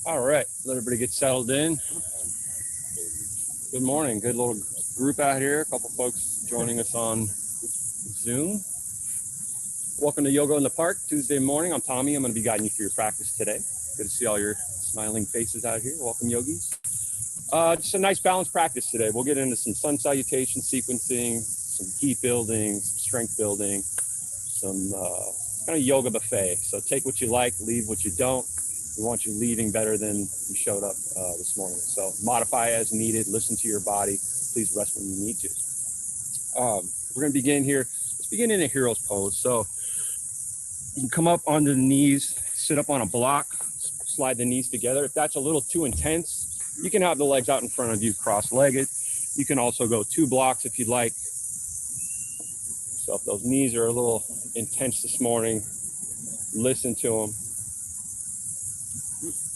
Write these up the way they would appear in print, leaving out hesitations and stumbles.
All right, let everybody get settled in. Good morning. Good little group out here. A couple folks joining us on Zoom. Welcome to Yoga in the Park, Tuesday morning. I'm Tommy. I'm going to be guiding you through your practice today. Good to see all your smiling faces out here. Welcome, yogis. Just a nice balanced practice today. We'll get into some sun salutation sequencing, some heat building, some strength building, some kind of yoga buffet. So take what you like, leave what you don't. We want you leaving better than you showed up this morning. So modify as needed, listen to your body. Please rest when you need to. We're going to begin here. Let's begin in a hero's pose. So you can come up onto the knees, sit up on a block, slide the knees together. If that's a little too intense, you can have the legs out in front of you cross-legged. You can also go 2 blocks if you'd like. So if those knees are a little intense this morning, listen to them.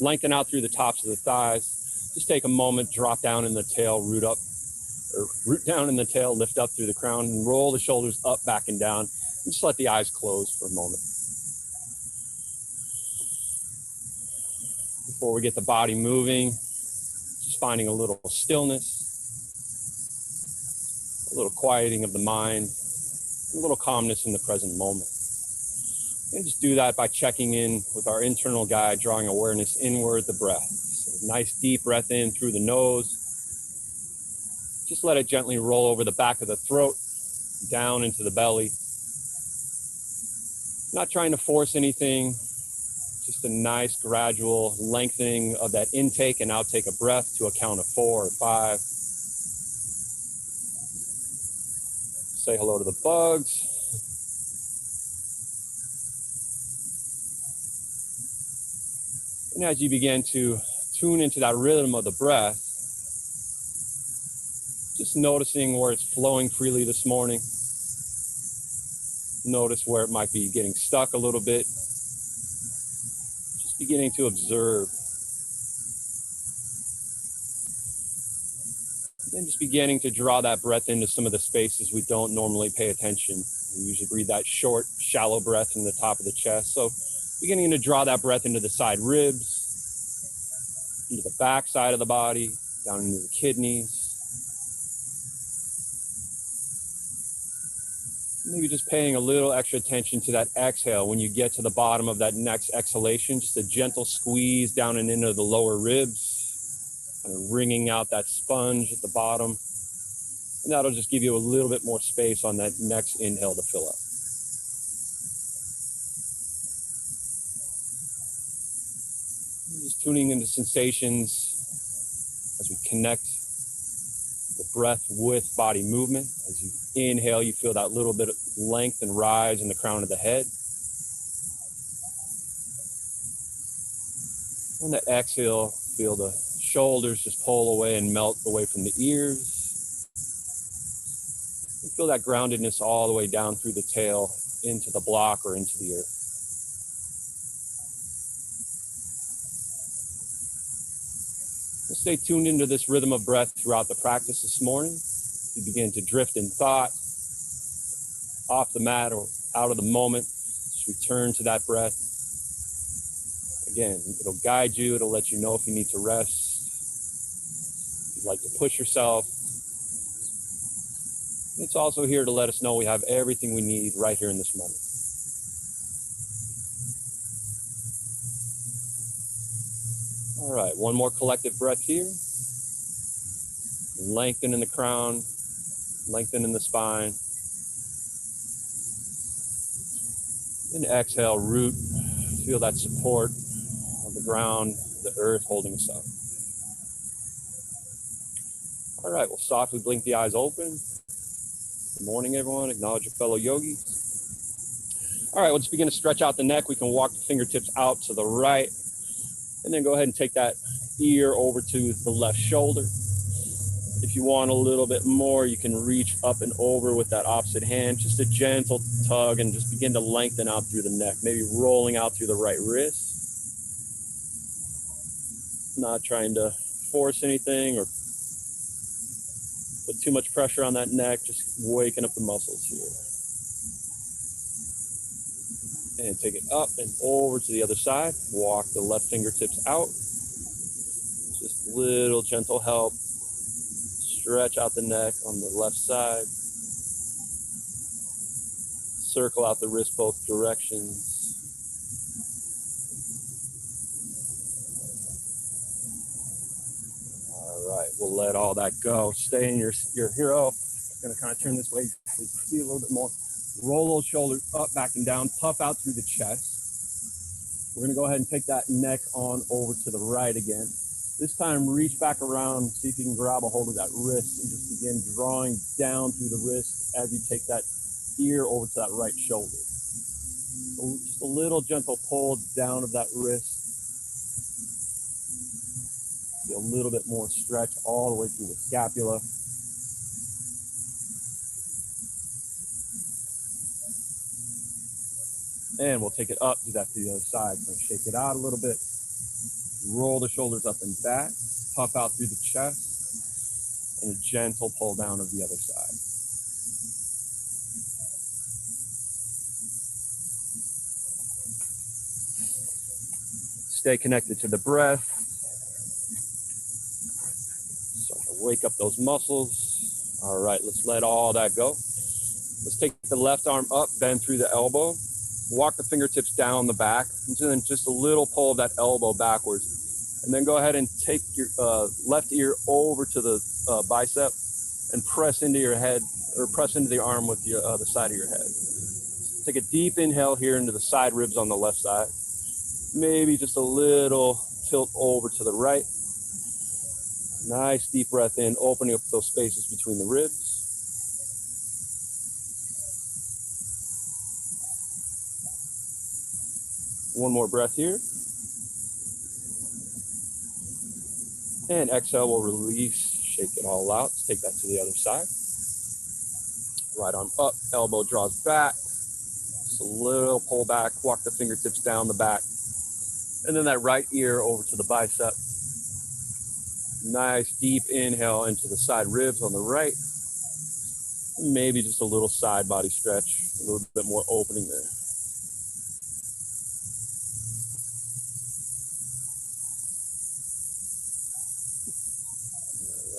Lengthen out through the tops of the thighs. Just take a moment, drop down in the tail, root down in the tail, lift up through the crown, and roll the shoulders up, back, and down. And just let the eyes close for a moment. Before we get the body moving, just finding a little stillness, a little quieting of the mind, a little calmness in the present moment. And just do that by checking in with our internal guide, drawing awareness inward, the breath. So nice deep breath in through the nose. Just let it gently roll over the back of the throat, down into the belly. Not trying to force anything, just a nice gradual lengthening of that intake and outtake of breath to a count of 4 or 5. Say hello to the bugs. And as you begin to tune into that rhythm of the breath, just noticing where it's flowing freely this morning. Notice where it might be getting stuck a little bit. Just beginning to observe. And just beginning to draw that breath into some of the spaces we don't normally pay attention. We usually breathe that short, shallow breath from the top of the chest. So beginning to draw that breath into the side ribs, into the back side of the body, down into the kidneys. Maybe just paying a little extra attention to that exhale. When you get to the bottom of that next exhalation, just a gentle squeeze down and into the lower ribs, kind of wringing out that sponge at the bottom. And that'll just give you a little bit more space on that next inhale to fill up. Just tuning into sensations as we connect the breath with body movement. As you inhale, you feel that little bit of length and rise in the crown of the head. On the exhale, feel the shoulders just pull away and melt away from the ears. And feel that groundedness all the way down through the tail into the block or into the earth. We'll stay tuned into this rhythm of breath throughout the practice this morning. You begin to drift in thought, off the mat or out of the moment, just return to that breath. Again, it'll guide you, it'll let you know if you need to rest, if you'd like to push yourself. It's also here to let us know we have everything we need right here in this moment. All right, one more collective breath here. Lengthen in the crown, lengthen in the spine. And exhale, root. Feel that support of the ground, the earth holding us up. All right, we'll softly blink the eyes open. Good morning, everyone. Acknowledge your fellow yogis. All right, let's begin to stretch out the neck. We can walk the fingertips out to the right. And then go ahead and take that ear over to the left shoulder. If you want a little bit more, you can reach up and over with that opposite hand. Just a gentle tug and just begin to lengthen out through the neck. Maybe rolling out through the right wrist. Not trying to force anything or put too much pressure on that neck. Just waking up the muscles here. And take it up and over to the other side. Walk the left fingertips out. Little gentle help. Stretch out the neck on the left side. Circle out the wrist both directions. All right, we'll let all that go. Stay in your hero. I'm gonna kind of turn this way so you see a little bit more. Roll those shoulders up, back and down. Puff out through the chest. We're gonna go ahead and take that neck on over to the right again. This time, reach back around, see if you can grab a hold of that wrist and just begin drawing down through the wrist as you take that ear over to that right shoulder. So just a little gentle pull down of that wrist. Get a little bit more stretch all the way through the scapula. And we'll take it up, do that to the other side. So shake it out a little bit. Roll the shoulders up and back. Puff out through the chest. And a gentle pull down of the other side. Stay connected to the breath. Start to wake up those muscles. All right, let's let all that go. Let's take the left arm up, bend through the elbow. Walk the fingertips down the back, and then just a little pull of that elbow backwards. And then go ahead and take your left ear over to the bicep and press into your head, or press into the arm with the other side of your head. Take a deep inhale here into the side ribs on the left side. Maybe just a little tilt over to the right. Nice deep breath in, opening up those spaces between the ribs. One more breath here. And exhale, we'll release, shake it all out. Let's take that to the other side. Right arm up, elbow draws back. Just a little pull back, walk the fingertips down the back. And then that right ear over to the bicep. Nice deep inhale into the side ribs on the right. Maybe just a little side body stretch, a little bit more opening there.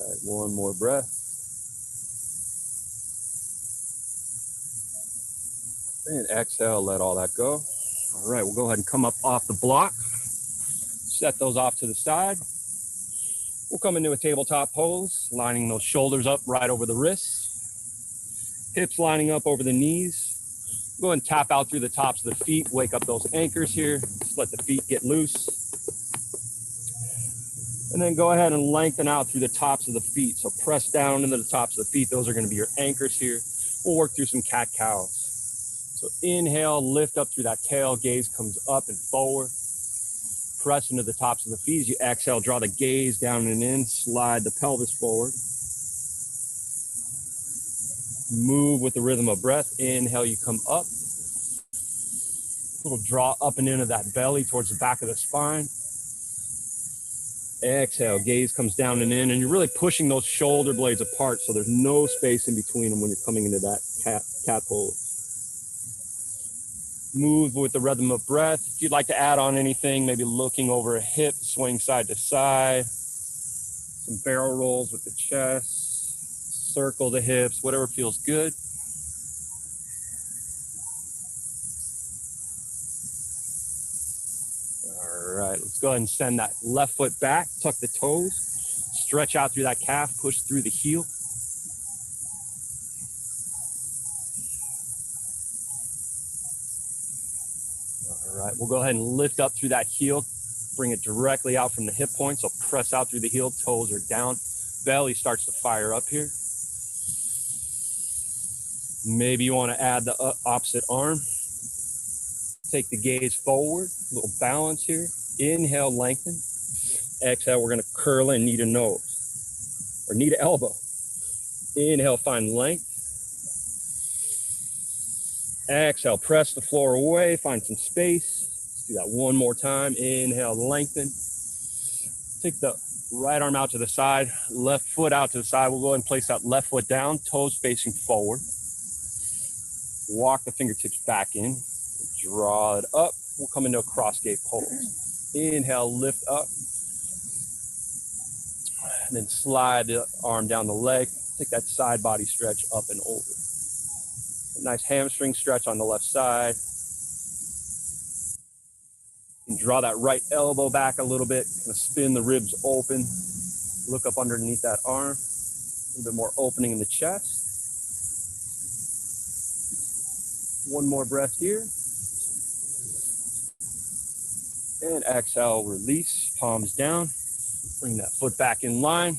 All right, one more breath. And exhale, let all that go. All right, we'll go ahead and come up off the block. Set those off to the side. We'll come into a tabletop pose, lining those shoulders up right over the wrists. Hips lining up over the knees. Go ahead and tap out through the tops of the feet. Wake up those anchors here. Just let the feet get loose. And then go ahead and lengthen out through the tops of the feet. So press down into the tops of the feet. Those are going to be your anchors here. We'll work through some cat-cows. So inhale, lift up through that tail. Gaze comes up and forward. Press into the tops of the feet. As you exhale, draw the gaze down and in. Slide the pelvis forward. Move with the rhythm of breath. Inhale, you come up. Little draw up and into that belly towards the back of the spine. Exhale, gaze comes down and in, and you're really pushing those shoulder blades apart so there's no space in between them when you're coming into that cat pose. Move with the rhythm of breath. If you'd like to add on anything, maybe looking over a hip, swing side to side, some barrel rolls with the chest, circle the hips, whatever feels good. All right, let's go ahead and send that left foot back, tuck the toes, stretch out through that calf, push through the heel. All right, we'll go ahead and lift up through that heel, bring it directly out from the hip point, so press out through the heel, toes are down, belly starts to fire up here. Maybe you want to add the opposite arm. Take the gaze forward, a little balance here. Inhale, lengthen. Exhale, we're going to curl in, knee to nose, or knee to elbow. Inhale, find length. Exhale, press the floor away, find some space. Let's do that one more time. Inhale, lengthen. Take the right arm out to the side, left foot out to the side. We'll go ahead and place that left foot down, toes facing forward. Walk the fingertips back in. Draw it up. We'll come into a cross gate pose. Inhale, lift up. And then slide the arm down the leg. Take that side body stretch up and over. A nice hamstring stretch on the left side. And draw that right elbow back a little bit. Kind of spin the ribs open. Look up underneath that arm. A little bit more opening in the chest. One more breath here. And exhale, release, palms down. Bring that foot back in line.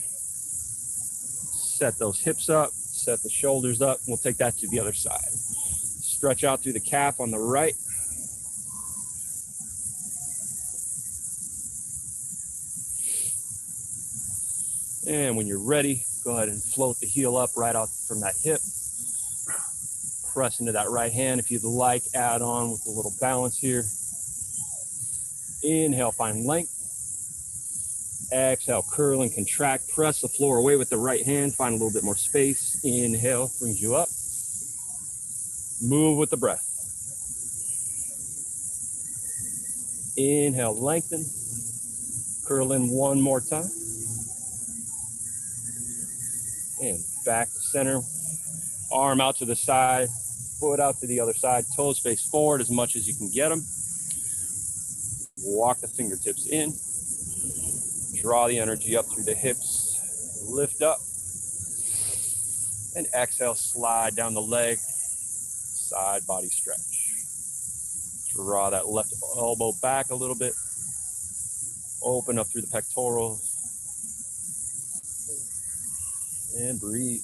Set those hips up, set the shoulders up. We'll take that to the other side. Stretch out through the calf on the right. And when you're ready, go ahead and float the heel up right out from that hip. Press into that right hand. If you'd like, add on with a little balance here. Inhale, find length. Exhale, curl and contract. Press the floor away with the right hand. Find a little bit more space. Inhale, brings you up. Move with the breath. Inhale, lengthen. Curl in one more time. And back to center. Arm out to the side. Foot out to the other side. Toes face forward as much as you can get them. Walk the fingertips in. Draw the energy up through the hips. Lift up. And exhale, slide down the leg. Side body stretch. Draw that left elbow back a little bit. Open up through the pectorals. And breathe.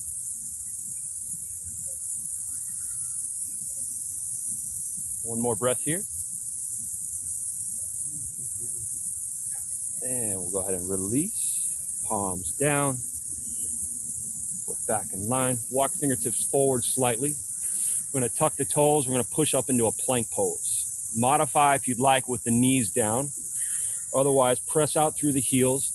One more breath here. And we'll go ahead and release. Palms down. Foot back in line. Walk fingertips forward slightly. We're going to tuck the toes. We're going to push up into a plank pose. Modify if you'd like with the knees down. Otherwise, press out through the heels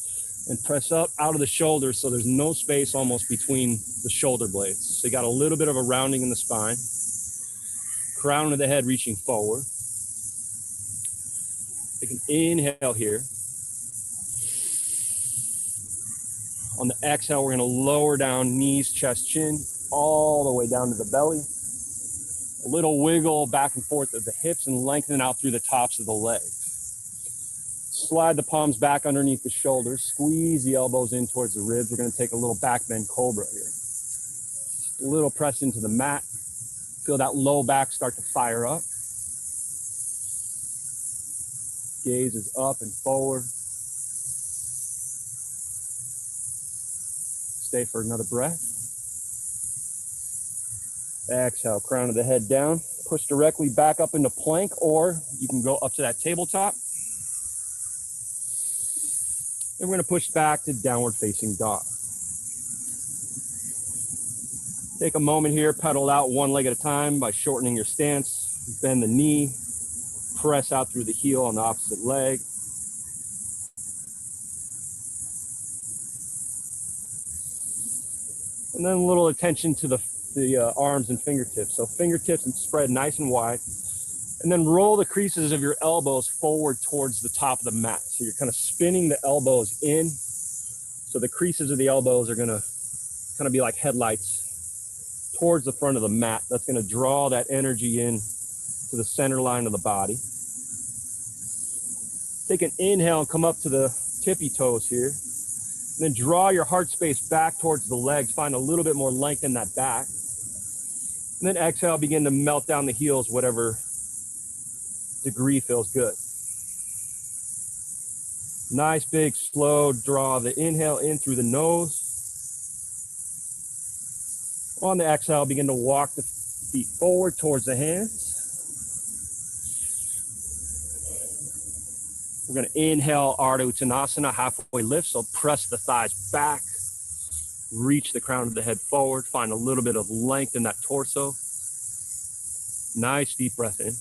and press up out of the shoulders so there's no space almost between the shoulder blades. So you got a little bit of a rounding in the spine. Crown of the head reaching forward. Take an inhale here. On the exhale, we're going to lower down knees, chest, chin, all the way down to the belly. A little wiggle back and forth of the hips and lengthen out through the tops of the legs. Slide the palms back underneath the shoulders. Squeeze the elbows in towards the ribs. We're going to take a little back bend cobra here. Just a little press into the mat. Feel that low back start to fire up. Gaze is up and forward. Stay for another breath. Exhale, crown of the head down. Push directly back up into plank, or you can go up to that tabletop. And we're going to push back to downward facing dog. Take a moment here, pedal out one leg at a time by shortening your stance. Bend the knee, press out through the heel on the opposite leg. And then a little attention to the arms and fingertips. So fingertips and spread nice and wide. And then roll the creases of your elbows forward towards the top of the mat. So you're kind of spinning the elbows in. So the creases of the elbows are going to kind of be like headlights towards the front of the mat. That's going to draw that energy in to the center line of the body. Take an inhale and come up to the tippy toes here. And then draw your heart space back towards the legs. Find a little bit more length in that back. And then exhale, begin to melt down the heels, whatever degree feels good. Nice, big, slow draw the inhale in through the nose. On the exhale, begin to walk the feet forward towards the hands. We're going to inhale Ardha Uttanasana, halfway lift. So press the thighs back, reach the crown of the head forward, find a little bit of length in that torso. Nice deep breath in.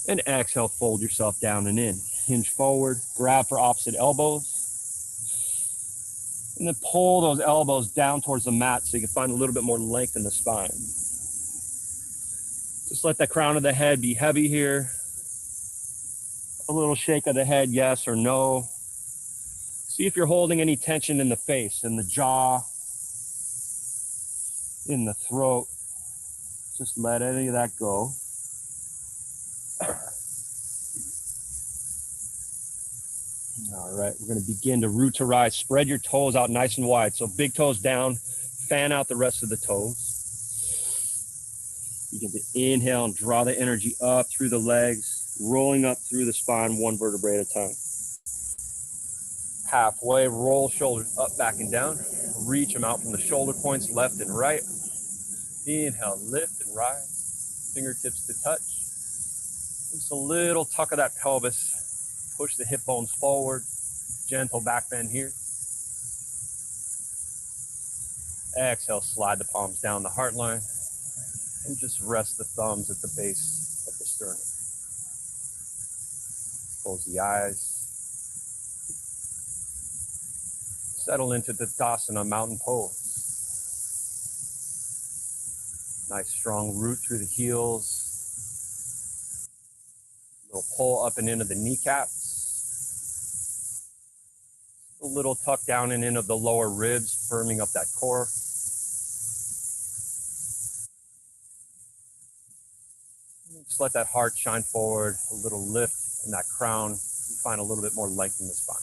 And exhale, fold yourself down and in. Hinge forward, grab for opposite elbows. And then pull those elbows down towards the mat so you can find a little bit more length in the spine. Just let the crown of the head be heavy here. A little shake of the head, yes or no. See if you're holding any tension in the face, in the jaw, in the throat. Just let any of that go. All right, we're going to begin to root to rise. Spread your toes out nice and wide. So big toes down, fan out the rest of the toes. Begin to inhale and draw the energy up through the legs, rolling up through the spine, one vertebrae at a time. Halfway, roll shoulders up, back and down. Reach them out from the shoulder points, left and right. Inhale, lift and rise. Fingertips to touch. Just a little tuck of that pelvis. Push the hip bones forward. Gentle back bend here. Exhale, slide the palms down the heart line. And just rest the thumbs at the base of the sternum. Close the eyes. Settle into the Tadasana mountain pose. Nice strong root through the heels. Little pull up and into the kneecaps. A little tuck down and in of the lower ribs, firming up that core. Just let that heart shine forward, a little lift in that crown. You find a little bit more length in the spine.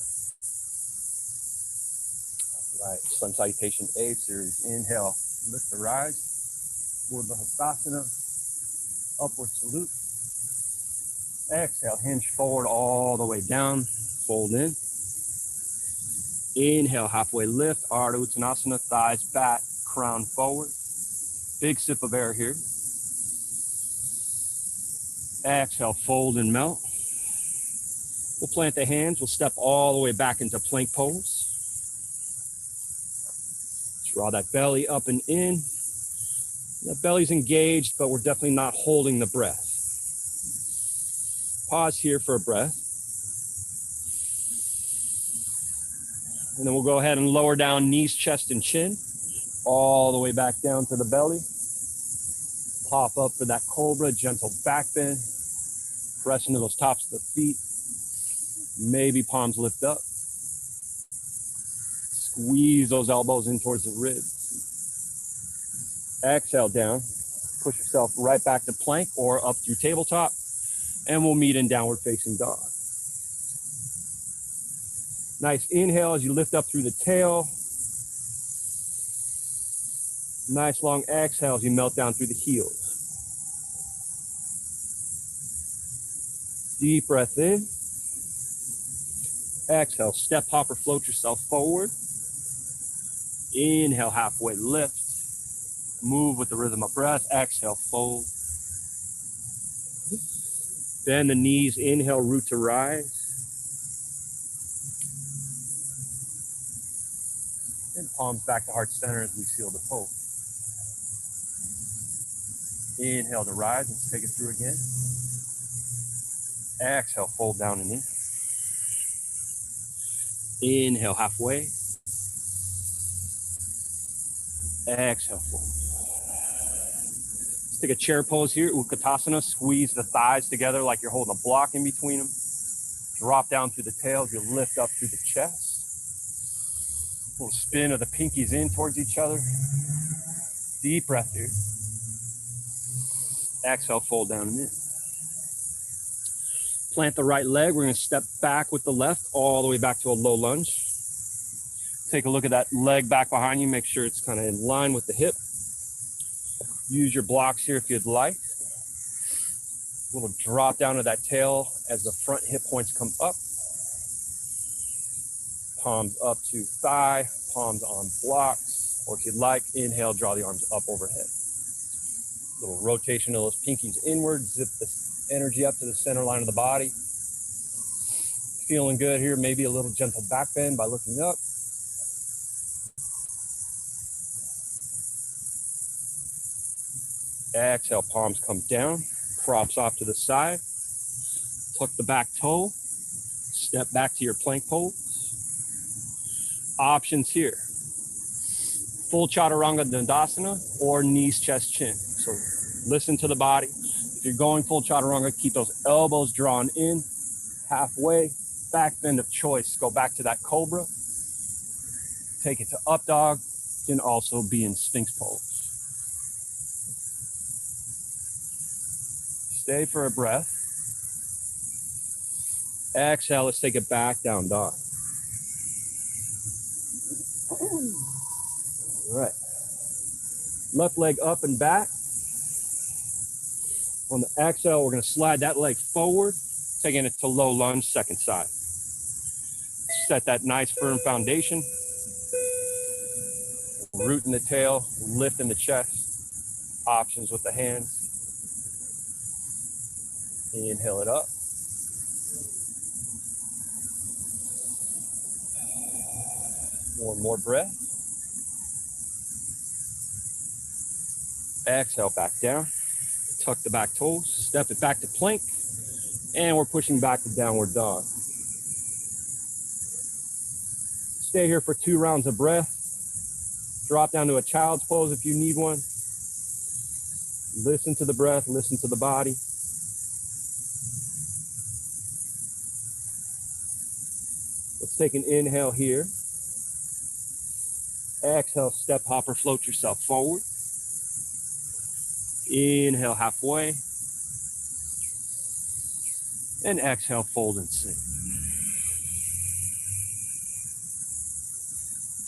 All right, sun salutation A series. Inhale, lift to rise. Urdhva Hastasana, upward salute. Exhale, hinge forward all the way down, fold in. Inhale, halfway lift, Ardha Uttanasana, thighs back, crown forward. Big sip of air here. Exhale, fold and melt. We'll plant the hands, we'll step all the way back into plank pose. Draw that belly up and in. That belly's engaged, but we're definitely not holding the breath. Pause here for a breath. And then we'll go ahead and lower down knees, chest, and chin. All the way back down to the belly. Pop up for that cobra, gentle back bend. Press into those tops of the feet. Maybe palms lift up. Squeeze those elbows in towards the ribs. Exhale down. Push yourself right back to plank or up through tabletop. And we'll meet in downward facing dog. Nice inhale as you lift up through the tail. Nice long exhale as you melt down through the heels. Deep breath in. Exhale, step hop or float yourself forward. Inhale, halfway lift. Move with the rhythm of breath. Exhale, fold. Bend the knees, inhale, root to rise. And palms back to heart center as we seal the pose. Inhale to rise, let's take it through again. Exhale, fold down and in. Inhale, halfway. Exhale, fold. Let's take a chair pose here, Utkatasana. Squeeze the thighs together like you're holding a block in between them. Drop down through the tail as you lift up through the chest. A little spin of the pinkies in towards each other. Deep breath here. Exhale, fold down and in. Plant the right leg. We're going to step back with the left all the way back to a low lunge. Take a look at that leg back behind you. Make sure it's kind of in line with the hip. Use your blocks here if you'd like. A little drop down to that tail as the front hip points come up. Palms up to thigh, palms on blocks. Or if you'd like, inhale, draw the arms up overhead. Little rotation of those pinkies inward. Zip the energy up to the center line of the body. Feeling good here. Maybe a little gentle back bend by looking up. Exhale, palms come down, props off to the side. Tuck the back toe. Step back to your plank pose. Options here. Full Chaturanga Dandasana or knees, chest, chin. So listen to the body. If you're going full Chaturanga, keep those elbows drawn in. Halfway, back bend of choice. Go back to that cobra. Take it to up dog, can also be in Sphinx pose. Stay for a breath. Exhale, let's take it back, down dog. All right. Left leg up and back. On the exhale, we're gonna slide that leg forward, taking it to low lunge, second side. Set that nice firm foundation. Root in the tail, lift in the chest. Options with the hands. Inhale it up. One more breath. Exhale, back down. Tuck the back toes, step it back to plank, and we're pushing back to downward dog. Stay here for 2 rounds of breath. Drop down to a child's pose if you need one. Listen to the breath, listen to the body. Let's take an inhale here. Exhale, step hopper, float yourself forward. Inhale halfway. And exhale, fold and sink.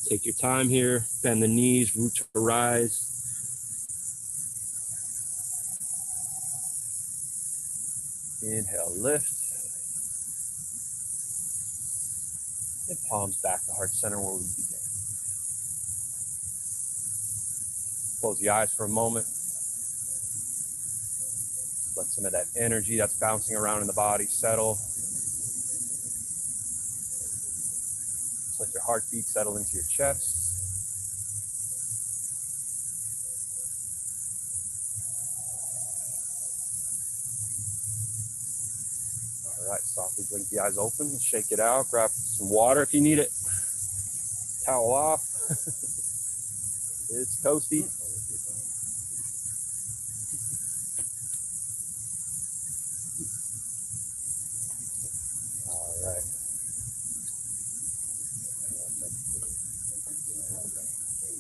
Take your time here, bend the knees, root to rise. Inhale, lift. And palms back to heart center where we begin. Close the eyes for a moment. Let some of that energy that's bouncing around in the body settle. Just let your heartbeat settle into your chest. All right, softly blink the eyes open, shake it out, grab some water if you need it. Towel off. It's toasty. All right.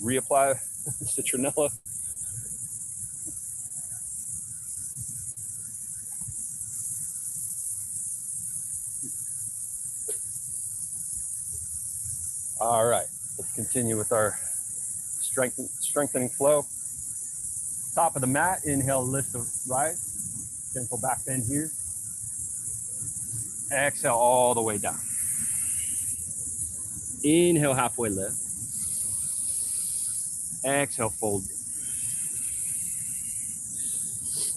Reapply citronella. All right, let's continue with our strengthening flow. Top of the mat, inhale, lift to rise. Gentle back bend here. Exhale all the way down. Inhale, halfway lift. Exhale, fold.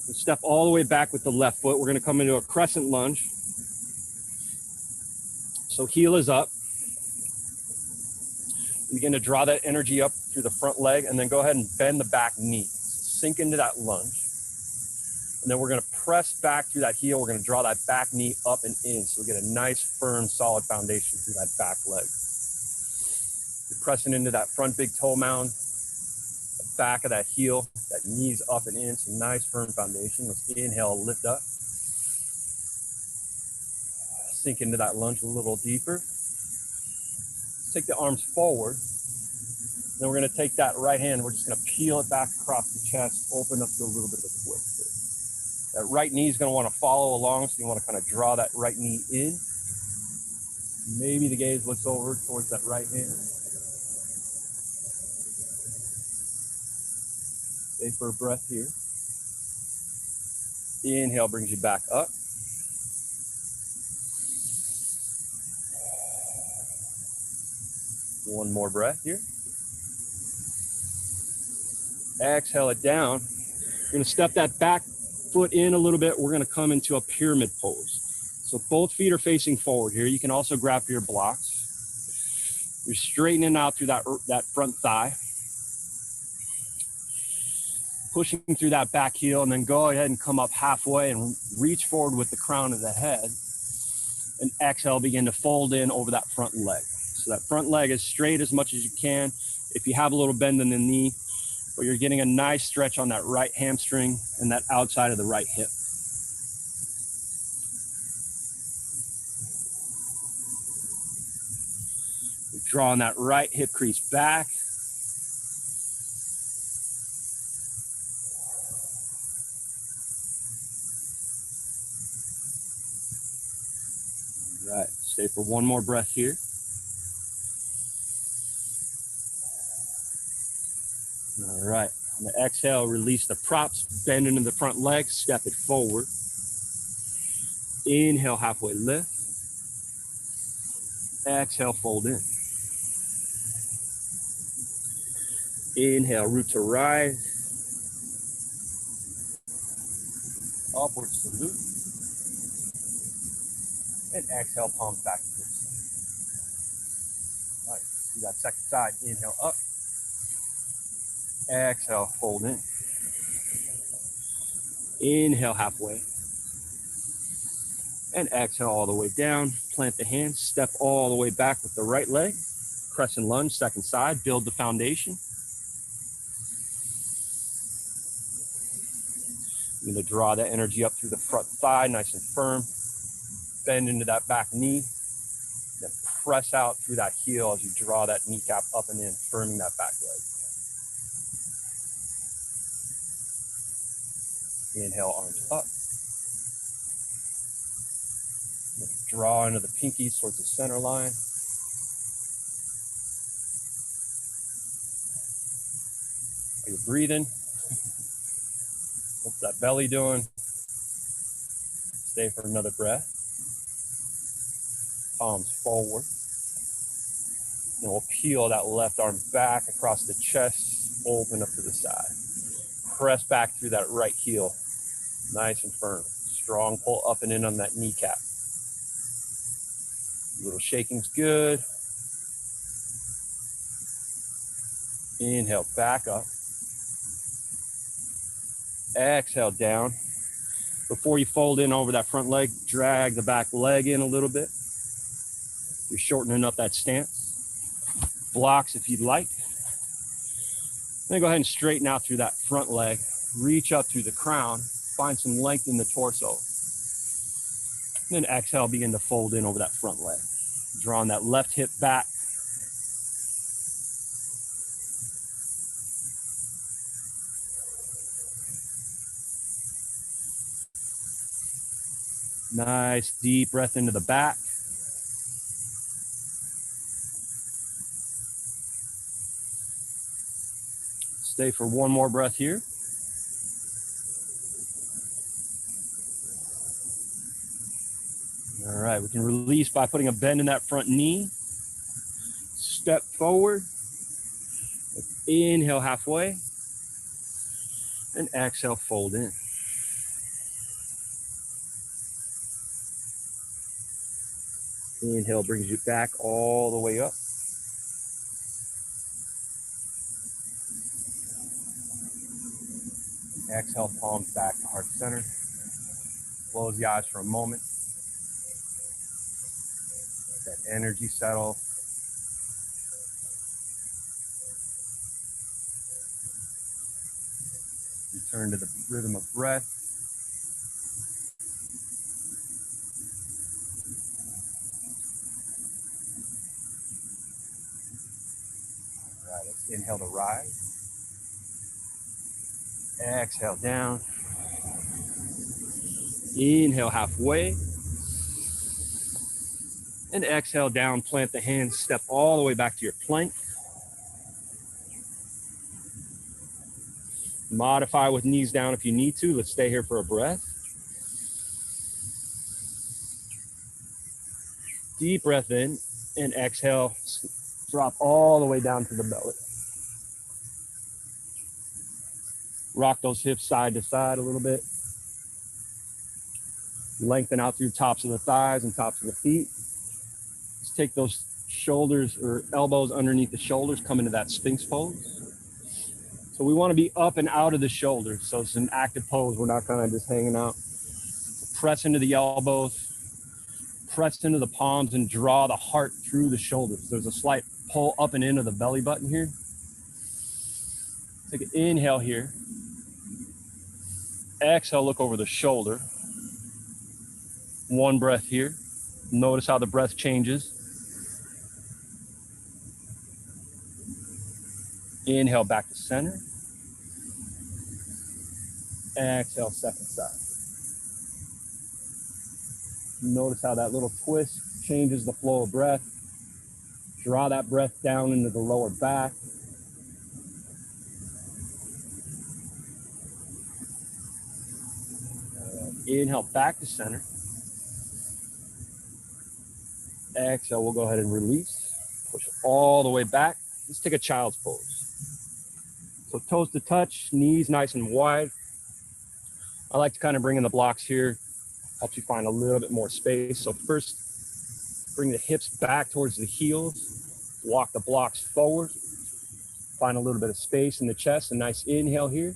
We'll step all the way back with the left foot. We're gonna come into a crescent lunge. So heel is up. Begin to draw that energy up through the front leg and then go ahead and bend the back knee. Sink into that lunge. And then we're gonna press back through that heel. We're gonna draw that back knee up and in. So we get a nice, firm, solid foundation through that back leg. You're pressing into that front big toe mound, the back of that heel, that knee's up and in. So nice, firm foundation. Let's inhale, lift up. Sink into that lunge a little deeper. Take the arms forward. Then we're gonna take that right hand, we're just gonna peel it back across the chest, open up to a little bit of a twist. That right knee is gonna wanna follow along, so you wanna kind of draw that right knee in. Maybe the gaze looks over towards that right hand. Stay for a breath here. Inhale brings you back up. One more breath here. Exhale it down. You're gonna step that back foot in a little bit. We're gonna come into a pyramid pose. So both feet are facing forward here. You can also grab for your blocks. You're straightening out through that front thigh. Pushing through that back heel, and then go ahead and come up halfway and reach forward with the crown of the head. And exhale, begin to fold in over that front leg. So that front leg is straight as much as you can. If you have a little bend in the knee, but you're getting a nice stretch on that right hamstring and that outside of the right hip. Drawing that right hip crease back. All right, stay for one more breath here. All right, on the exhale, release the props, bend into the front leg, step it forward. Inhale, halfway lift. Exhale, fold in. Inhale, root to rise. Upward salute. And exhale, palms back to the side. All right, do that second side. Inhale, up. Exhale, fold in. Inhale, halfway. And exhale all the way down. Plant the hands, step all the way back with the right leg. Crescent lunge, second side, build the foundation. I'm gonna draw that energy up through the front thigh, nice and firm. Bend into that back knee. Then press out through that heel as you draw that kneecap up and in, firming that back leg. Inhale, arms up. Draw into the pinkies towards the center line. Are you breathing? What's that belly doing? Stay for another breath. Palms forward. And we'll peel that left arm back across the chest, open up to the side. Press back through that right heel, nice and firm. Strong pull up and in on that kneecap. A little shaking's good. Inhale, back up. Exhale, down. Before you fold in over that front leg, drag the back leg in a little bit. You're shortening up that stance. Blocks if you'd like. Then go ahead and straighten out through that front leg. Reach up through the crown. Find some length in the torso. Then exhale, begin to fold in over that front leg. Drawing that left hip back. Nice deep breath into the back. Stay for one more breath here. All right, we can release by putting a bend in that front knee. Step forward. Inhale halfway. And exhale, fold in. Inhale brings you back all the way up. Exhale, palms back to heart center. Close the eyes for a moment. Let that energy settle. Return to the rhythm of breath. All right, let's inhale to rise. Exhale down. Inhale halfway. And exhale down, plant the hands, step all the way back to your plank. Modify with knees down if you need to. Let's stay here for a breath. Deep breath in and exhale. Drop all the way down to the belly. Rock those hips side to side a little bit. Lengthen out through tops of the thighs and tops of the feet. Let's take those shoulders or elbows underneath the shoulders, come into that Sphinx pose. So we want to be up and out of the shoulders. So it's an active pose. We're not kind of just hanging out. Press into the elbows, press into the palms and draw the heart through the shoulders. There's a slight pull up and into the belly button here. Take an inhale here. Exhale, look over the shoulder. One breath here. Notice how the breath changes. Inhale back to center. Exhale, second side. Notice how that little twist changes the flow of breath. Draw that breath down into the lower back. Inhale back to center. Exhale, we'll go ahead and release. Push all the way back. Let's take a child's pose. So toes to touch, knees nice and wide. I like to kind of bring in the blocks here. Helps you find a little bit more space. So first, bring the hips back towards the heels. Walk the blocks forward. Find a little bit of space in the chest. A nice inhale here.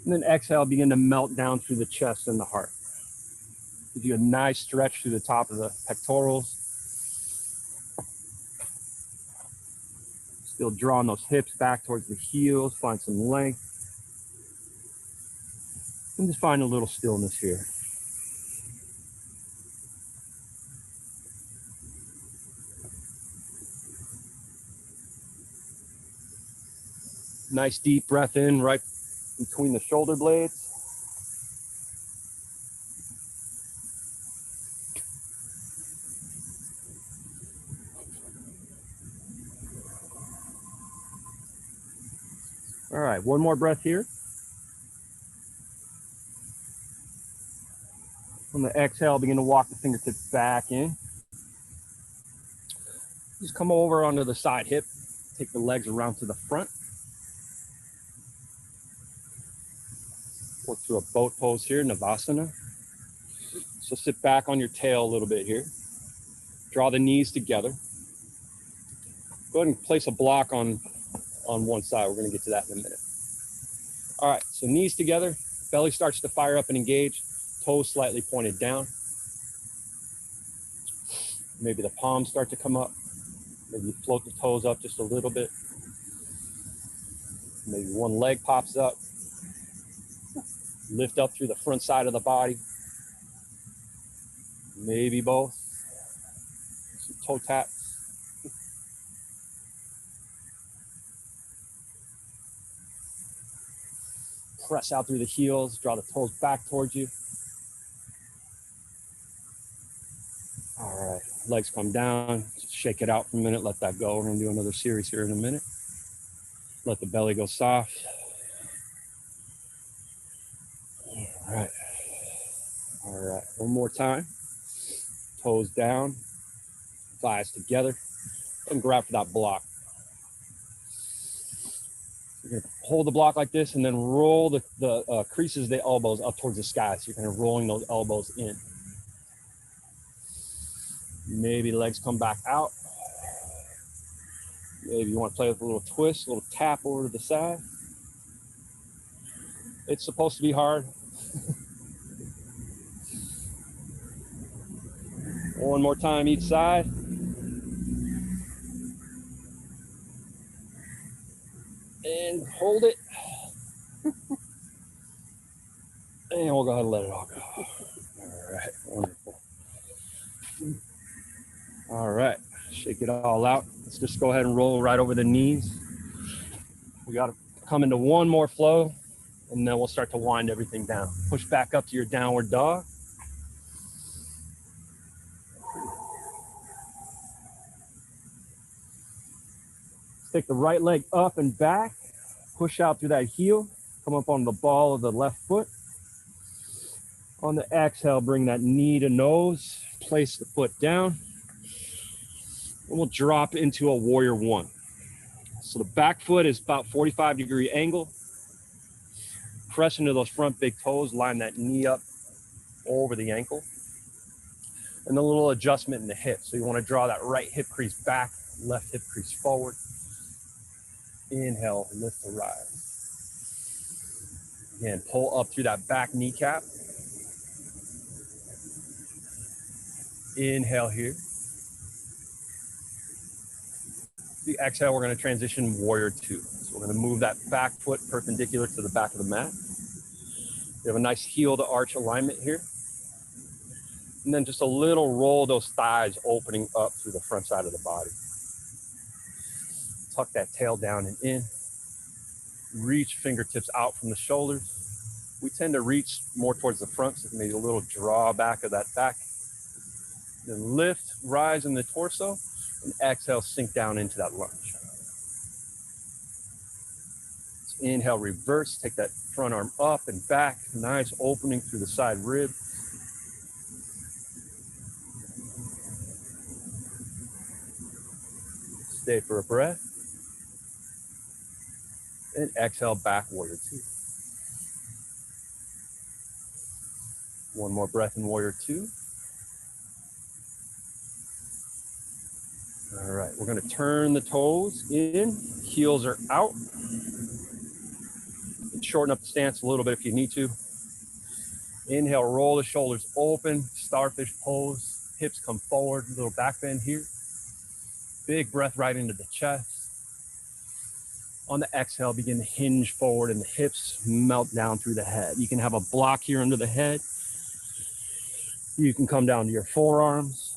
And then exhale, begin to melt down through the chest and the heart. Give you a nice stretch through the top of the pectorals. Still drawing those hips back towards the heels. Find some length. And just find a little stillness here. Nice deep breath in right between the shoulder blades. All right, one more breath here. On the exhale, begin to walk the fingertips back in. Just come over onto the side hip. Take the legs around to the front. Work to a boat pose here, Navasana. So sit back on your tail a little bit here. Draw the knees together. Go ahead and place a block on one side. We're going to get to that in a minute. All right, so knees together. Belly starts to fire up and engage. Toes slightly pointed down. Maybe the palms start to come up. Maybe you float the toes up just a little bit. Maybe one leg pops up. Lift up through the front side of the body. Maybe both. Some toe taps. Press out through the heels. Draw the toes back towards you. All right, legs come down. Just shake it out for a minute. Let that go. We're gonna do another series here in a minute. Let the belly go soft. All right. All right, one more time. Toes down, thighs together, and grab for that block. You're gonna hold the block like this and then roll the creases of the elbows up towards the sky. So you're kind of rolling those elbows in. Maybe legs come back out. Maybe you want to play with a little twist, a little tap over to the side. It's supposed to be hard. One more time each side. And hold it. And we'll go ahead and let it all go. All right, wonderful. All right, shake it all out. Let's just go ahead and roll right over the knees. We got to come into one more flow, and then we'll start to wind everything down. Push back up to your downward dog. Take the right leg up and back. Push out through that heel. Come up on the ball of the left foot. On the exhale, bring that knee to nose. Place the foot down. And we'll drop into a warrior one. So the back foot is about 45-degree angle. Press into those front big toes. Line that knee up over the ankle. And a little adjustment in the hip. So you want to draw that right hip crease back, left hip crease forward. Inhale, lift to rise. Again, pull up through that back kneecap. Inhale here. The exhale, we're going to transition warrior two. So we're going to move that back foot perpendicular to the back of the mat. We have a nice heel to arch alignment here. And then just a little roll those thighs opening up through the front side of the body. Tuck that tail down and in. Reach fingertips out from the shoulders. We tend to reach more towards the front, so maybe a little draw back of that back. Then lift, rise in the torso, and exhale, sink down into that lunge. Let's inhale, reverse, take that front arm up and back. Nice opening through the side rib. Stay for a breath. And exhale, back, warrior two. One more breath in warrior two. All right, we're gonna turn the toes in, heels are out. Shorten up the stance a little bit if you need to. Inhale, roll the shoulders open, starfish pose, hips come forward, little back bend here. Big breath right into the chest. On the exhale, begin to hinge forward and the hips melt down through the head. You can have a block here under the head. You can come down to your forearms.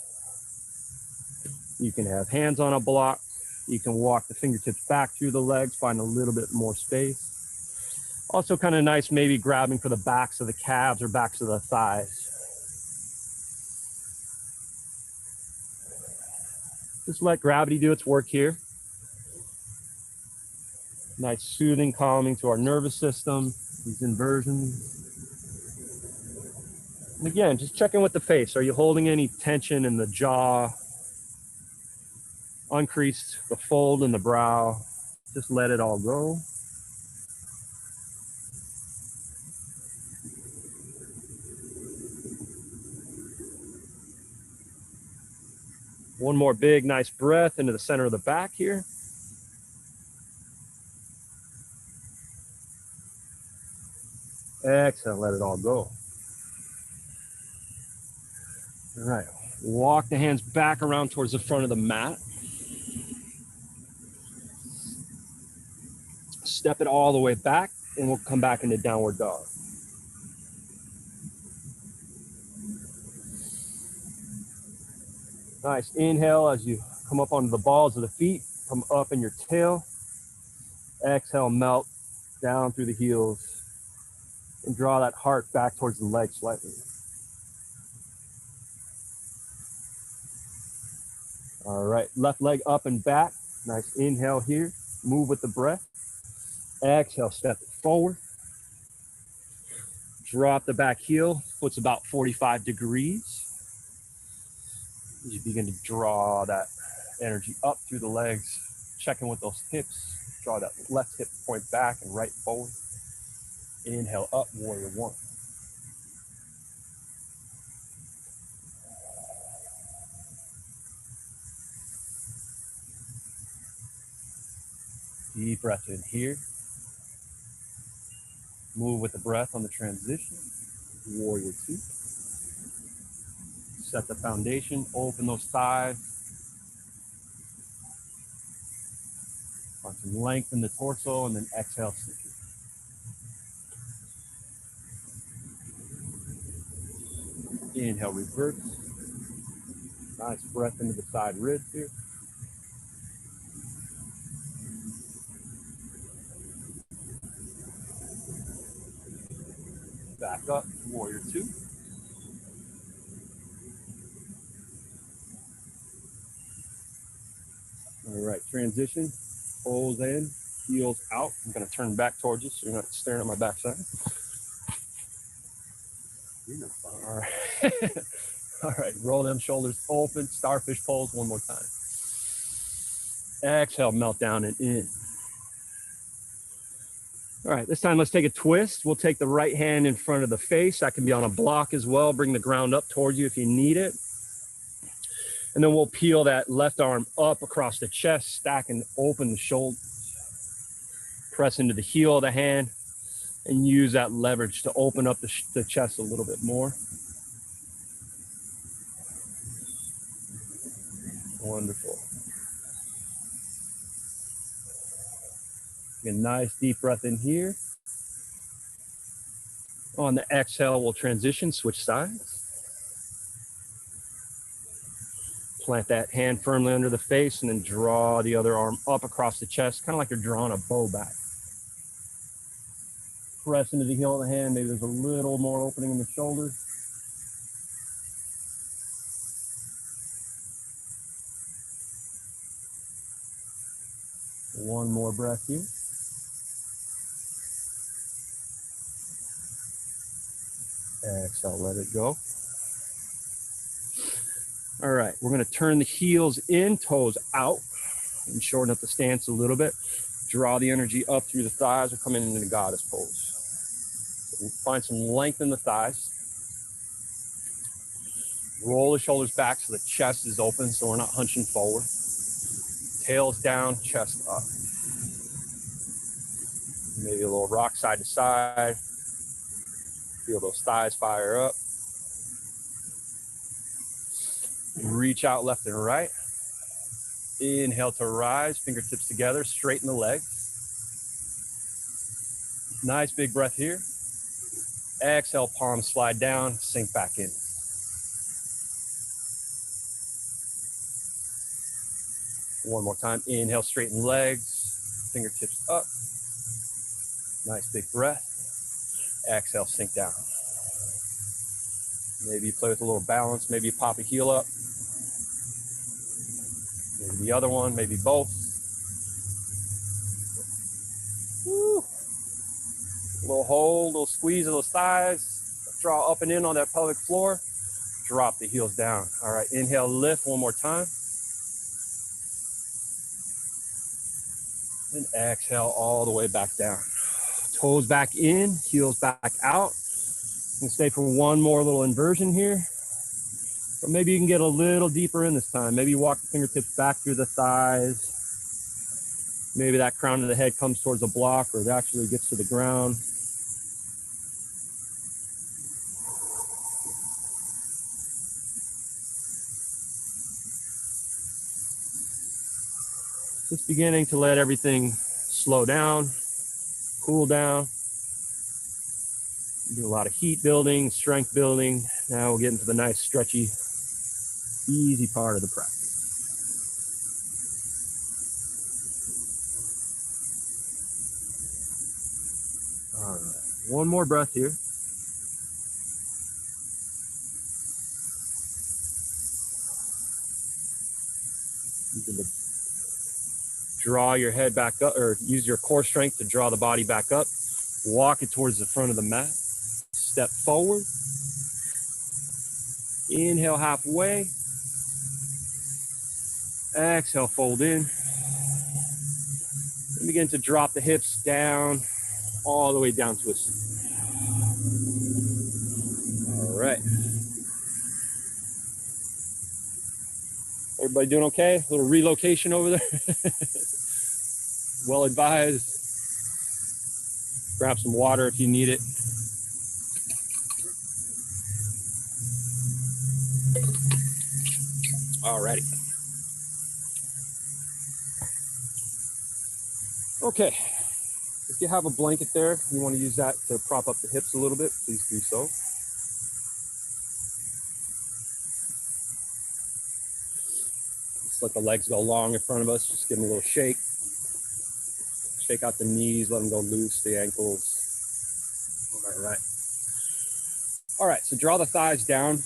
You can have hands on a block. You can walk the fingertips back through the legs, find a little bit more space. Also kind of nice, maybe grabbing for the backs of the calves or backs of the thighs. Just let gravity do its work here. Nice soothing, calming to our nervous system, these inversions. And again, just check in with the face. Are you holding any tension in the jaw? Uncrease the fold in the brow. Just let it all go. One more big, nice breath into the center of the back here. Exhale, let it all go. All right, walk the hands back around towards the front of the mat. Step it all the way back, and we'll come back into downward dog. Nice, inhale as you come up onto the balls of the feet, come up in your tail. Exhale, melt down through the heels. And draw that heart back towards the leg slightly. All right, left leg up and back. Nice inhale here. Move with the breath. Exhale, step it forward. Drop the back heel. Foot's about 45 degrees. You begin to draw that energy up through the legs. Check in with those hips. Draw that left hip point back and right forward. Inhale up, warrior one. Deep breath in here. Move with the breath on the transition. Warrior two. Set the foundation, open those thighs. Find some length in the torso and then exhale, sink it. Inhale, reverse. Nice breath into the side ribs here. Back up, warrior two. All right, transition, pulls in, heels out. I'm gonna turn back towards you so you're not staring at my backside. All right. All right, roll them shoulders open, starfish pose one more time. Exhale, melt down and in. All right, this time let's take a twist. We'll take the right hand in front of the face. That can be on a block as well. Bring the ground up towards you if you need it. And then we'll peel that left arm up across the chest, stack and open the shoulders. Press into the heel of the hand and use that leverage to open up the chest a little bit more. Wonderful. Take a nice deep breath in here. On the exhale, we'll transition, switch sides. Plant that hand firmly under the face and then draw the other arm up across the chest, kind of like you're drawing a bow back. press into the heel of the hand. Maybe there's a little more opening in the shoulders. One more breath here. Exhale, let it go. All right, we're gonna turn the heels in, toes out, and shorten up the stance a little bit. Draw the energy up through the thighs. We're coming into the goddess pose. So find some length in the thighs. Roll the shoulders back so the chest is open so we're not hunching forward. Tails down, chest up. Maybe a little rock side to side. Feel those thighs fire up. Reach out left and right. Inhale to rise, fingertips together, straighten the legs. Nice big breath here. Exhale, palms slide down, sink back in. One more time. Inhale, straighten legs, fingertips up. Nice big breath. Exhale, sink down. Maybe you play with a little balance. Maybe you pop a heel up. Maybe the other one, maybe both. Woo. A little hold, a little squeeze of those thighs. Draw up and in on that pelvic floor. Drop the heels down. All right, inhale, lift one more time. And exhale all the way back down. Toes back in, heels back out. And stay for one more little inversion here. But maybe you can get a little deeper in this time. Maybe you walk the fingertips back through the thighs. Maybe that crown of the head comes towards the block or it actually gets to the ground. Just beginning to let everything slow down, cool down. Do a lot of heat building, strength building. Now we'll get into the nice, stretchy, easy part of the practice. All right, one more breath here. You can draw your head back up, or use your core strength to draw the body back up. Walk it towards the front of the mat. Step forward. Inhale halfway. Exhale, fold in. And begin to drop the hips down, all the way down to a seat. All right. Everybody doing okay? A little relocation over there. Well advised. Grab some water if you need it. Alrighty. Okay. If you have a blanket there, you want to use that to prop up the hips a little bit, please do so. Just let the legs go long in front of us. Just give them a little shake. Shake out the knees, let them go loose, the ankles. All right. All right, so draw the thighs down,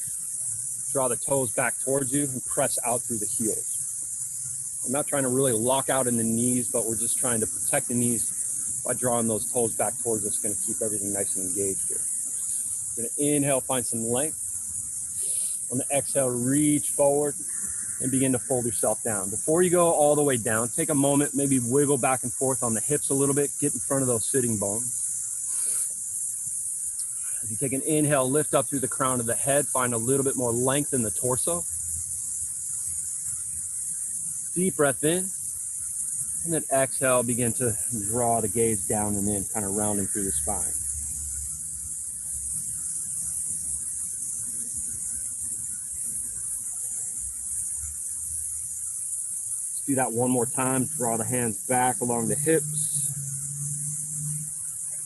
draw the toes back towards you, and press out through the heels. I'm not trying to really lock out in the knees, but we're just trying to protect the knees by drawing those toes back towards us. It's going to keep everything nice and engaged here. You're going to inhale, find some length. On the exhale, reach forward and begin to fold yourself down. Before you go all the way down, take a moment, maybe wiggle back and forth on the hips a little bit, get in front of those sitting bones. If you take an inhale, lift up through the crown of the head, find a little bit more length in the torso. Deep breath in, and then exhale, begin to draw the gaze down and in, kind of rounding through the spine. Do that one more time. Draw the hands back along the hips.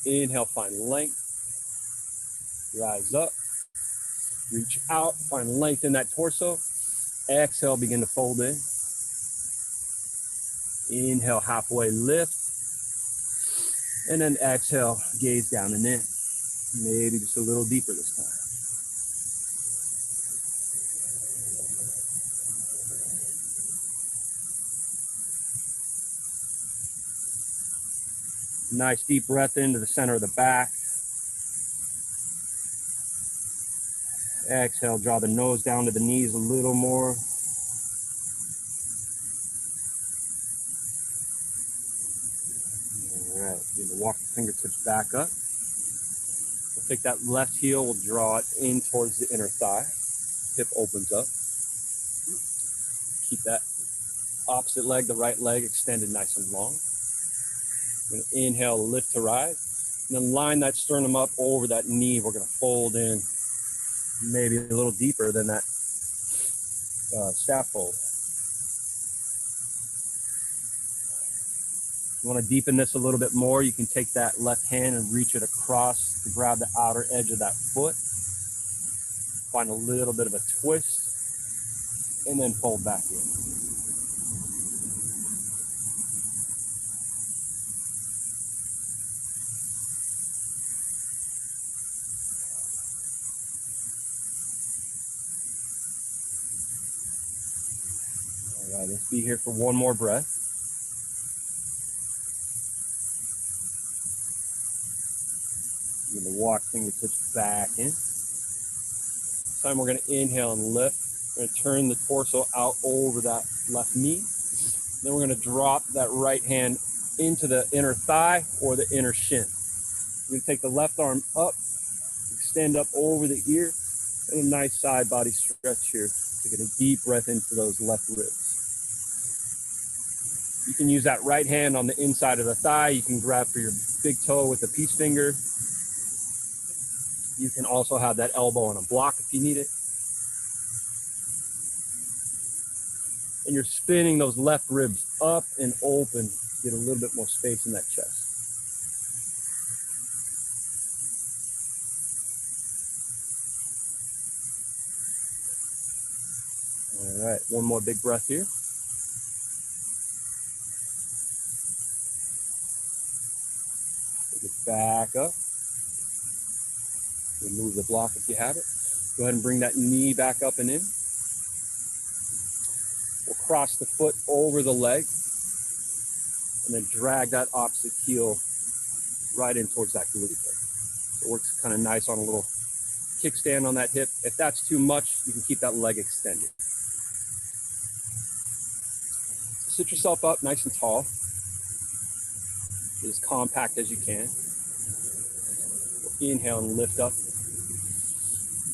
Inhale, find length. Rise up. Reach out. Find length in that torso. Exhale, begin to fold in. Inhale, halfway lift. And then exhale, gaze down and in. Maybe just a little deeper this time. Nice deep breath into the center of the back. Exhale, draw the nose down to the knees a little more. All right, begin to walk the fingertips back up. We'll take that left heel, we'll draw it in towards the inner thigh. Hip opens up. Keep that opposite leg, the right leg, extended nice and long. We're going to inhale, lift to rise. And then line that sternum up over that knee. We're going to fold in maybe a little deeper than that staff fold. You want to deepen this a little bit more, you can take that left hand and reach it across to grab the outer edge of that foot. Find a little bit of a twist, and then fold back in. All right, let's be here for one more breath. You're going to walk fingertips back in. This time we're going to inhale and lift. We're going to turn the torso out over that left knee. Then we're going to drop that right hand into the inner thigh or the inner shin. We're going to take the left arm up, extend up over the ear, and a nice side body stretch here. Taking a deep breath into those left ribs. You can use that right hand on the inside of the thigh. You can grab for your big toe with a peace finger. You can also have that elbow on a block if you need it. And you're spinning those left ribs up and open. Get a little bit more space in that chest. All right, one more big breath here. Take it back up. Remove the block if you have it. Go ahead and bring that knee back up and in. We'll cross the foot over the leg and then drag that opposite heel right in towards that glute. So it works kind of nice on a little kickstand on that hip. If that's too much, you can keep that leg extended. Sit yourself up nice and tall. Get as compact as you can. Inhale and lift up.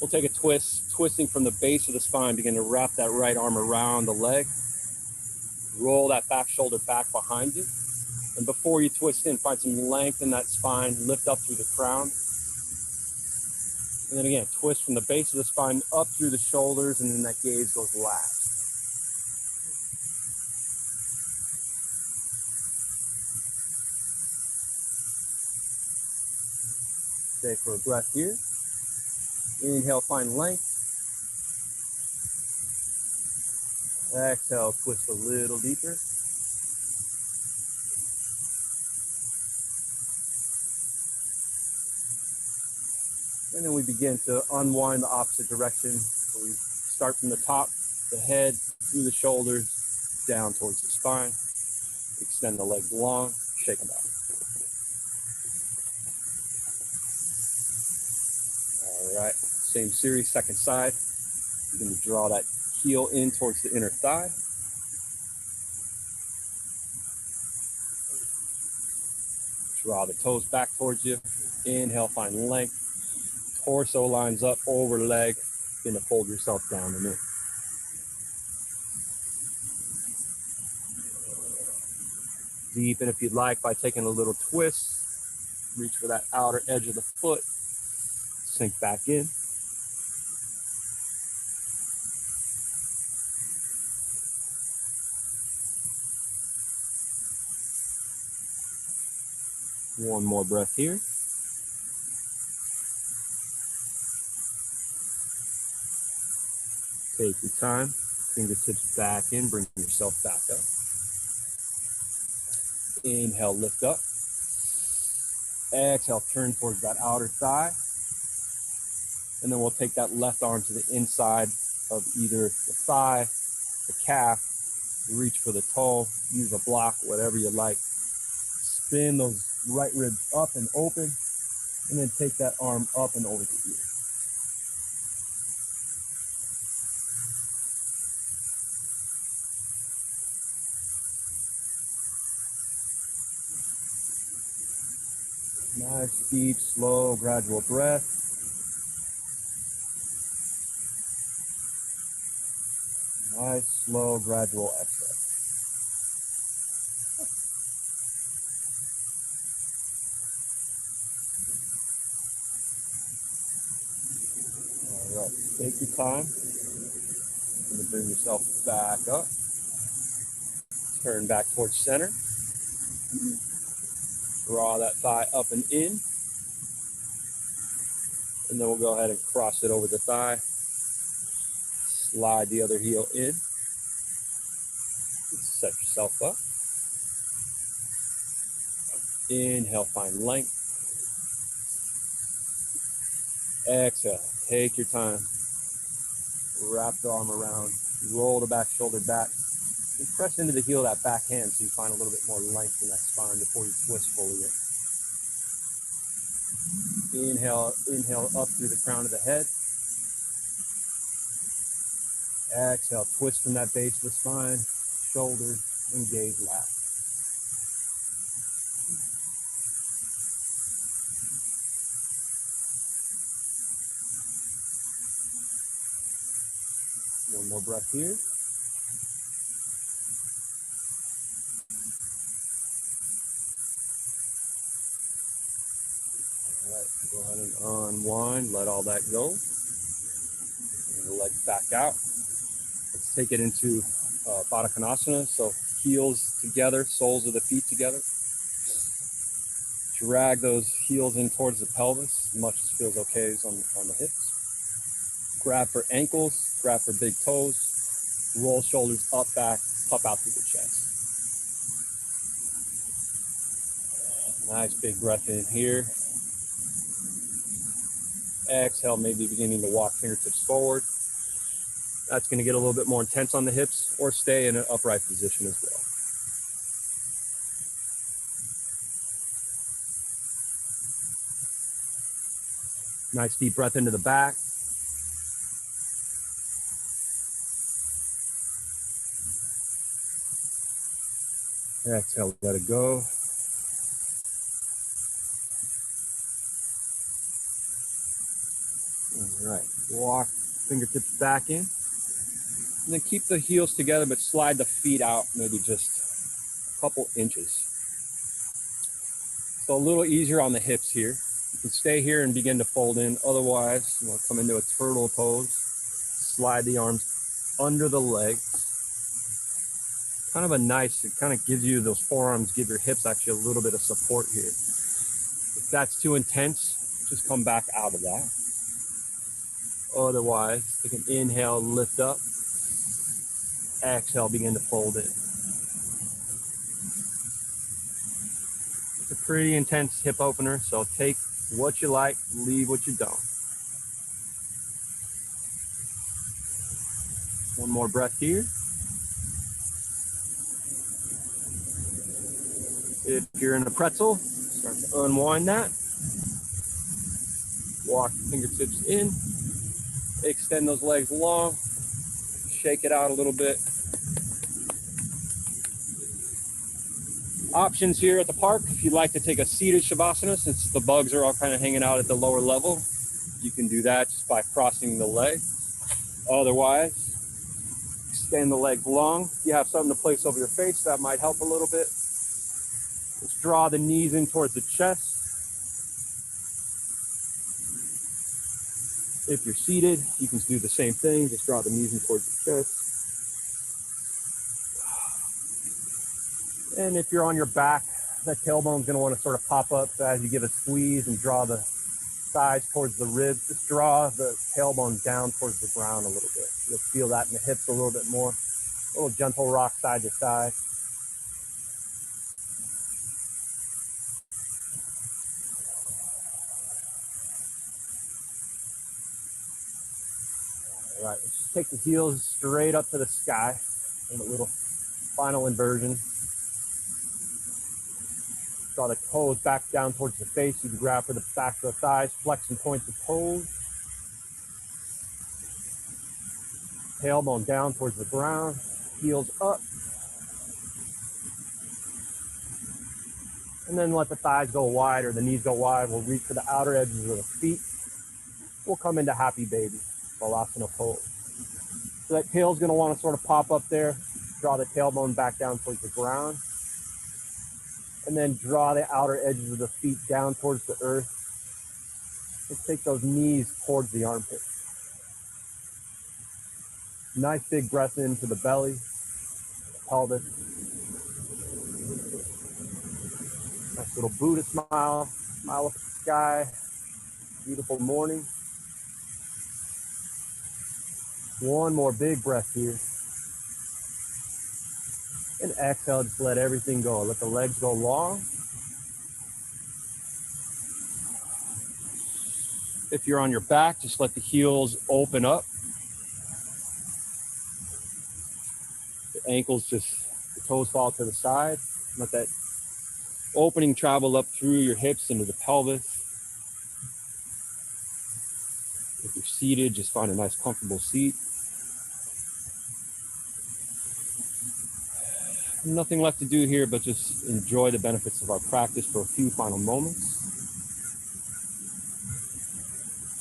We'll take a twist, twisting from the base of the spine. Begin to wrap that right arm around the leg. Roll that back shoulder back behind you. And before you twist in, find some length in that spine. Lift up through the crown. And then again, twist from the base of the spine up through the shoulders, and then that gaze goes last. Stay for a breath here. Inhale, find length. Exhale, twist a little deeper. And then we begin to unwind the opposite direction. So we start from the top, the head, through the shoulders, down towards the spine. Extend the legs long, shake them out. All right, same series, second side. You're going to draw that heel in towards the inner thigh. Draw the toes back towards you. Inhale, find length. Torso lines up over leg. Begin to fold yourself down and in. Deepen if you'd like by taking a little twist. Reach for that outer edge of the foot. Sink back in. One more breath here. Take your time. Fingertips back in. Bring yourself back up. Inhale, lift up. Exhale, turn towards that outer thigh. And then we'll take that left arm to the inside of either the thigh, the calf, reach for the toe, use a block, whatever you like. Spin those right ribs up and open, and then take that arm up and over the ear. Nice, deep, slow, gradual breath. Nice, slow, gradual exhale. All right, take your time. You're gonna bring yourself back up. Turn back towards center. Draw that thigh up and in. And then we'll go ahead and cross it over the thigh. Slide the other heel in. Set yourself up. Inhale, find length. Exhale, take your time. Wrap the arm around. Roll the back shoulder back. And press into the heel of that back hand so you find a little bit more length in that spine before you twist fully in. Inhale up through the crown of the head. Exhale, twist from that base of the spine, shoulders, and gaze lap. One more breath here. All right, go ahead and unwind, let all that go. And the legs back out. Let's take it into Baddha Konasana, so heels together, soles of the feet together. Drag those heels in towards the pelvis as much as feels okay is on the hips. Grab for ankles, grab for big toes, roll shoulders up, back, puff out through the chest. Nice big breath in here. Exhale, maybe beginning to walk fingertips forward. That's going to get a little bit more intense on the hips, or stay in an upright position as well. Nice deep breath into the back. Exhale, let it go. All right, walk fingertips back in. And then keep the heels together, but slide the feet out maybe just a couple inches. So a little easier on the hips here. You can stay here and begin to fold in. Otherwise, we'll come into a turtle pose. Slide the arms under the legs. Kind of a nice, it kind of gives you those forearms, give your hips actually a little bit of support here. If that's too intense, just come back out of that. Otherwise, take an inhale, lift up. Exhale, begin to fold in. It's a pretty intense hip opener, so take what you like, leave what you don't. One more breath here. If you're in a pretzel, start to unwind that. Walk the fingertips in. Extend those legs long. Shake it out a little bit. Options here at the park. If you'd like to take a seated Shavasana, since the bugs are all kind of hanging out at the lower level, you can do that just by crossing the leg. Otherwise, extend the legs long. If you have something to place over your face, that might help a little bit. Let's draw the knees in towards the chest. If you're seated, you can do the same thing. Just draw the knees in towards the chest. And if you're on your back, that tailbone's going to want to sort of pop up as you give a squeeze and draw the thighs towards the ribs. Just draw the tailbone down towards the ground a little bit. You'll feel that in the hips a little bit more. A little gentle rock side to side. All right, let's just take the heels straight up to the sky in a little final inversion. Draw the toes back down towards the face. You can grab for the back of the thighs, flex and point the toes. Tailbone down towards the ground, heels up. And then let the thighs go wide or the knees go wide. We'll reach for the outer edges of the feet. We'll come into happy baby, Balasana pose. So that tail's gonna wanna sort of pop up there. Draw the tailbone back down towards the ground. And then draw the outer edges of the feet down towards the earth. Let's take those knees towards the armpits. Nice big breath into the belly, pelvis. Nice little Buddha smile, smile up at the sky. Beautiful morning. One more big breath here. And exhale, just let everything go. Let the legs go long. If you're on your back, just let the heels open up. The ankles the toes fall to the side. Let that opening travel up through your hips into the pelvis. If you're seated, just find a nice comfortable seat. Nothing left to do here but just enjoy the benefits of our practice for a few final moments.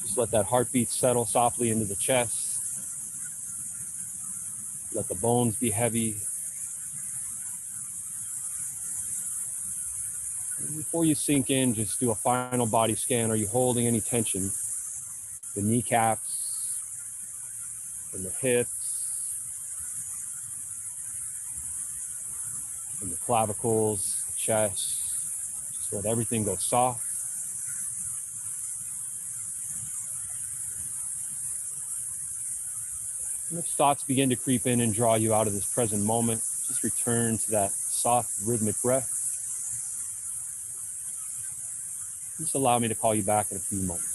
Just let that heartbeat settle softly into the chest. Let the bones be heavy. And before you sink in, just do a final body scan. Are you holding any tension? The kneecaps and the hips and the clavicles, the chest. Just let everything go soft. And if thoughts begin to creep in and draw you out of this present moment, just return to that soft rhythmic breath. Just allow me to call you back in a few moments.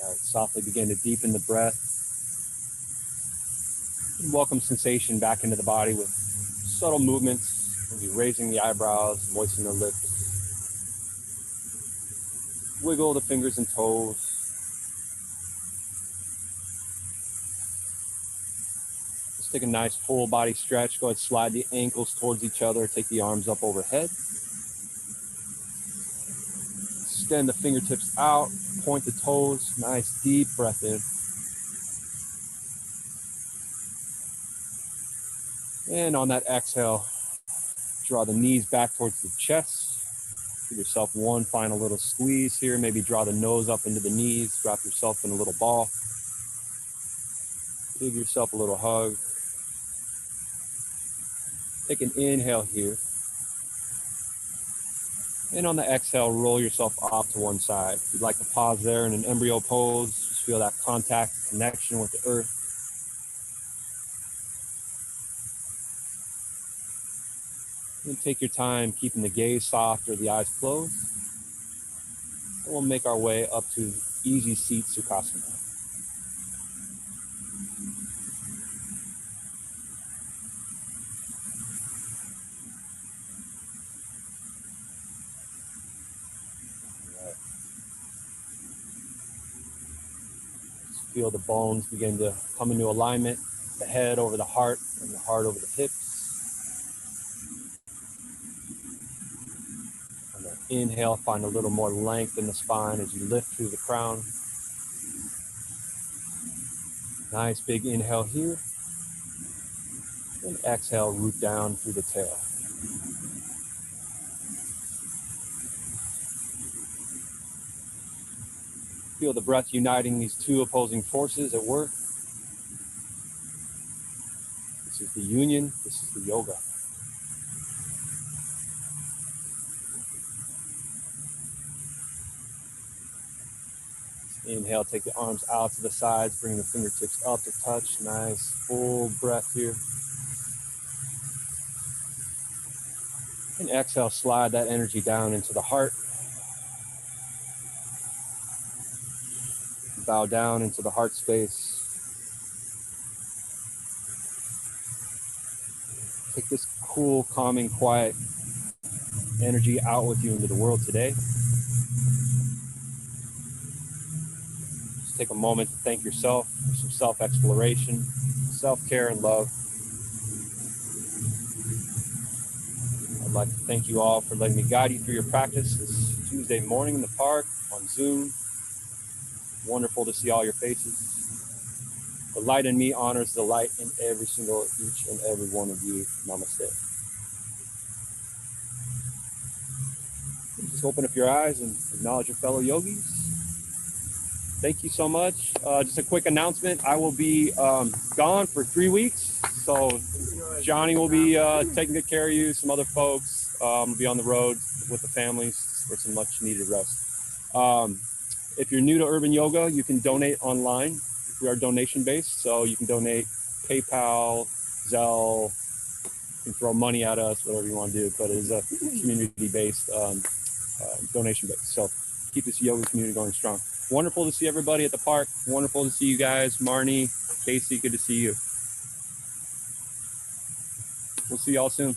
All right, softly begin to deepen the breath. And welcome sensation back into the body with subtle movements. Maybe raising the eyebrows, moisten the lips. Wiggle the fingers and toes. Just take a nice full body stretch. Go ahead, slide the ankles towards each other. Take the arms up overhead. Extend the fingertips out. Point the toes. Nice deep breath in. And on that exhale, draw the knees back towards the chest. Give yourself one final little squeeze here. Maybe draw the nose up into the knees. Wrap yourself in a little ball. Give yourself a little hug. Take an inhale here. And on the exhale, roll yourself off to one side. If you'd like to pause there in an embryo pose, just feel that contact, connection with the earth. And take your time, keeping the gaze soft or the eyes closed. And we'll make our way up to easy seat Sukhasana. Feel the bones begin to come into alignment, the head over the heart and the heart over the hips. On the Inhale, find a little more length in the spine as you lift through the crown. Nice big inhale here. And exhale, root down through the tail. Feel the breath uniting these two opposing forces at work. This is the union, this is the yoga. Inhale, take the arms out to the sides, bring the fingertips up to touch. Nice, full breath here. And exhale, slide that energy down into the heart. Bow down into the heart space. Take this cool, calming, quiet energy out with you into the world today. Just take a moment to thank yourself for some self-exploration, self-care, and love. I'd like to thank you all for letting me guide you through your practice this Tuesday morning in the park on Zoom. Wonderful to see all your faces. The light in me honors the light in each and every one of you. Namaste. Just open up your eyes and acknowledge your fellow yogis. Thank you so much. Just a quick announcement. I will be gone for 3 weeks. So Johnny will be taking good care of you, some other folks. Will be on the road with the families for some much needed rest. If you're new to Urban Yoga, you can donate online. We are donation based, so you can donate PayPal, Zelle, you can throw money at us, whatever you want to do, but it is a community based, donation based. So keep this yoga community going strong. Wonderful to see everybody at the park. Wonderful to see you guys. Marnie, Casey, good to see you. We'll see y'all soon.